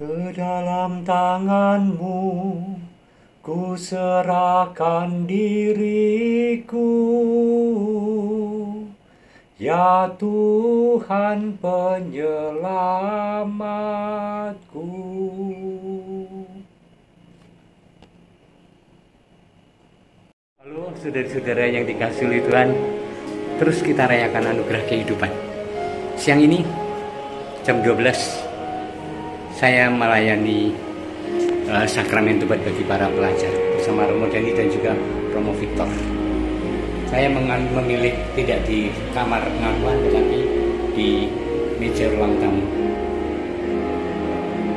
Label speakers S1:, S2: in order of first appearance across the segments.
S1: Ke dalam tangan-Mu ku serahkan diriku, ya Tuhan penyelamatku. Halo saudara-saudara yang dikasihi oleh Tuhan, terus kita rayakan anugerah kehidupan. Siang ini jam 12 saya melayani sakramen tobat bagi para pelajar bersama Romo Dani dan juga Romo Victor. Saya memilih tidak di kamar pengakuan tetapi di meja ruang tamu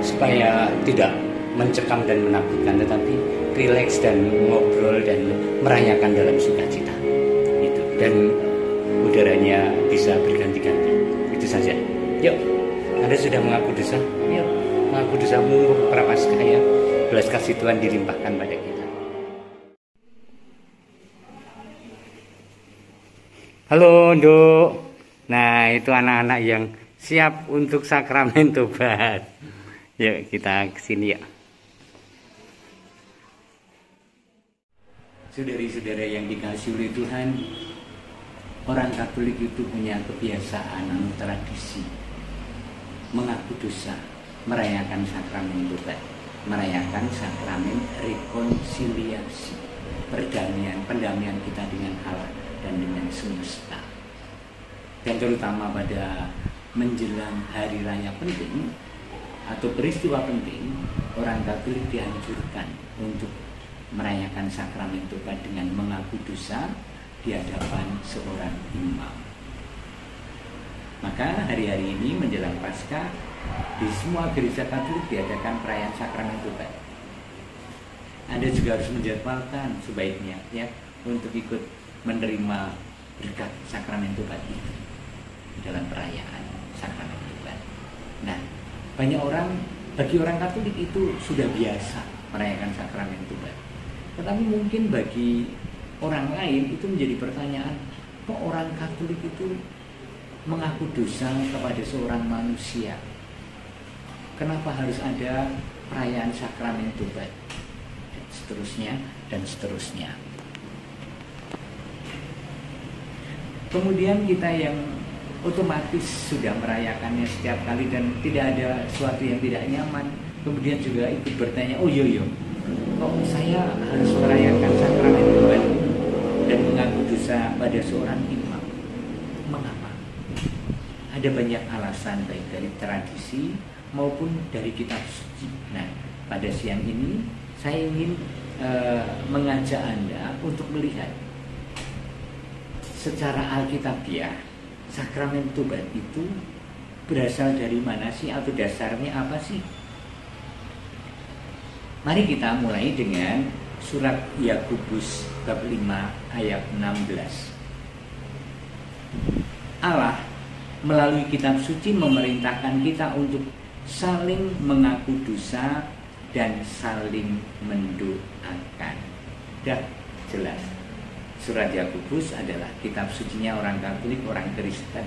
S1: supaya tidak mencekam dan menakutkan, tetapi rileks dan ngobrol dan merayakan dalam sukacita itu, dan udaranya bisa berganti-ganti. Itu saja. Yuk, Anda sudah mengaku dosa? Yuk, mengaku dosamu prapaskah, ya. Belas kasih Tuhan dilimpahkan pada kita. Halo, Nduk. Nah, itu anak-anak yang siap untuk sakramen tobat. Yuk, kita kesini ya. Saudari-saudara yang dikasihi oleh Tuhan, orang Katolik itu punya kebiasaan tradisi mengaku dosa, merayakan sakramen tobat, merayakan sakramen rekonsiliasi, perdamaian, pendamaian kita dengan Allah dan dengan semesta. Dan terutama pada menjelang hari raya penting atau peristiwa penting, orang Katolik dianjurkan untuk merayakan sakramen tobat dengan mengaku dosa di hadapan seorang imam. Maka hari-hari ini menjelang Paskah, di semua gereja Katolik diadakan perayaan sakramen tobat. Anda juga harus menjadwalkan sebaiknya, ya, untuk ikut menerima berkat sakramen tobat itu dalam perayaan sakramen tobat. Nah, bagi orang Katolik itu sudah biasa merayakan sakramen tobat. Tetapi mungkin bagi orang lain itu menjadi pertanyaan, kok orang Katolik itu mengaku dosa kepada seorang manusia? Kenapa harus ada perayaan sakramen tobat? Dan seterusnya, dan seterusnya. Kemudian kita yang otomatis sudah merayakannya setiap kali dan tidak ada sesuatu yang tidak nyaman, kemudian juga ikut bertanya, oh iya, kok saya harus merayakan sakramen tobat dan mengaku dosa pada seorang imam? Mengapa? Ada banyak alasan, baik dari tradisi maupun dari kitab suci. Nah, pada siang ini saya ingin mengajak Anda untuk melihat secara alkitabiah sakramen tobat itu berasal dari mana sih, atau dasarnya apa sih? Mari kita mulai dengan surat Yakobus bab 5 ayat 16. Allah melalui kitab suci memerintahkan kita untuk saling mengaku dosa dan saling mendoakan. Dah jelas. Surat Yakobus adalah kitab sucinya orang Katolik, orang Kristen.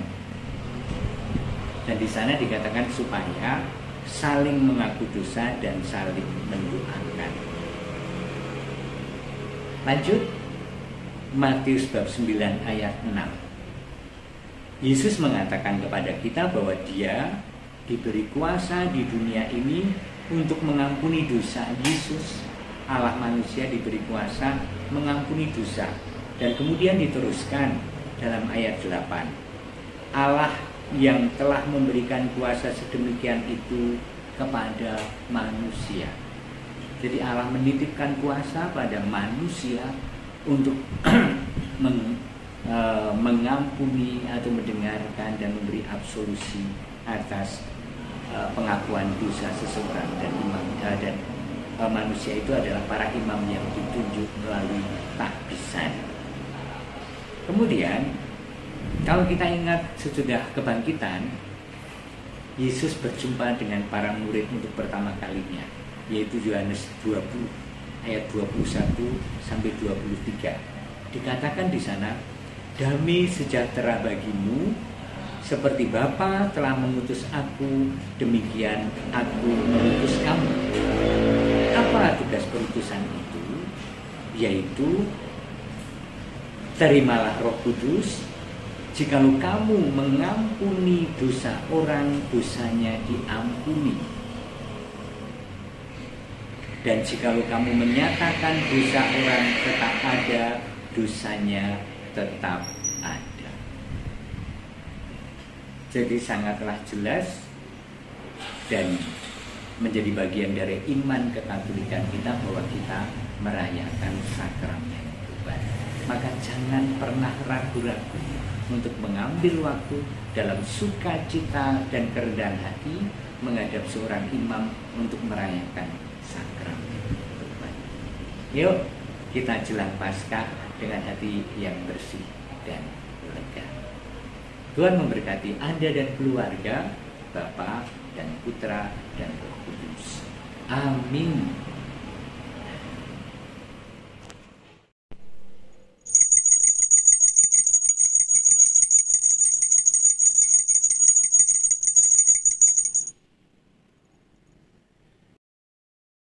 S1: Dan di sana dikatakan supaya saling mengaku dosa dan saling mendoakan. Lanjut, Matius bab 9 ayat 6. Yesus mengatakan kepada kita bahwa Dia diberi kuasa di dunia ini untuk mengampuni dosa. Yesus, Allah manusia, diberi kuasa mengampuni dosa. Dan kemudian diteruskan dalam ayat 8. Allah yang telah memberikan kuasa sedemikian itu kepada manusia. Jadi Allah menitipkan kuasa pada manusia untuk mengampuni atau mendengarkan dan memberi absolusi atas pengakuan dosa seseorang. Dan manusia itu adalah para imam yang ditunjuk melalui tahbisan. Kemudian kalau kita ingat sesudah kebangkitan, Yesus berjumpa dengan para murid untuk pertama kalinya, yaitu Yohanes 20 ayat 21 sampai 23. Dikatakan di sana, damai sejahtera bagimu Seperti Bapa telah mengutus aku, demikian aku mengutus kamu. Apa tugas perutusan itu? Yaitu, terimalah Roh Kudus. Jikalau kamu mengampuni dosa orang, dosanya diampuni. Dan jikalau kamu menyatakan dosa orang tetap ada, dosanya tetap ada. Jadi sangatlah jelas dan menjadi bagian dari iman kekatolikan kita bahwa kita merayakan sakramen Tuhan. Maka jangan pernah ragu-ragu untuk mengambil waktu dalam sukacita dan kerendahan hati menghadap seorang imam untuk merayakan sakramen Tuhan. Yuk kita jelang Paskah dengan hati yang bersih dan lega. Tuhan memberkati Anda dan keluarga, Bapa dan Putra dan Roh Kudus. Amin.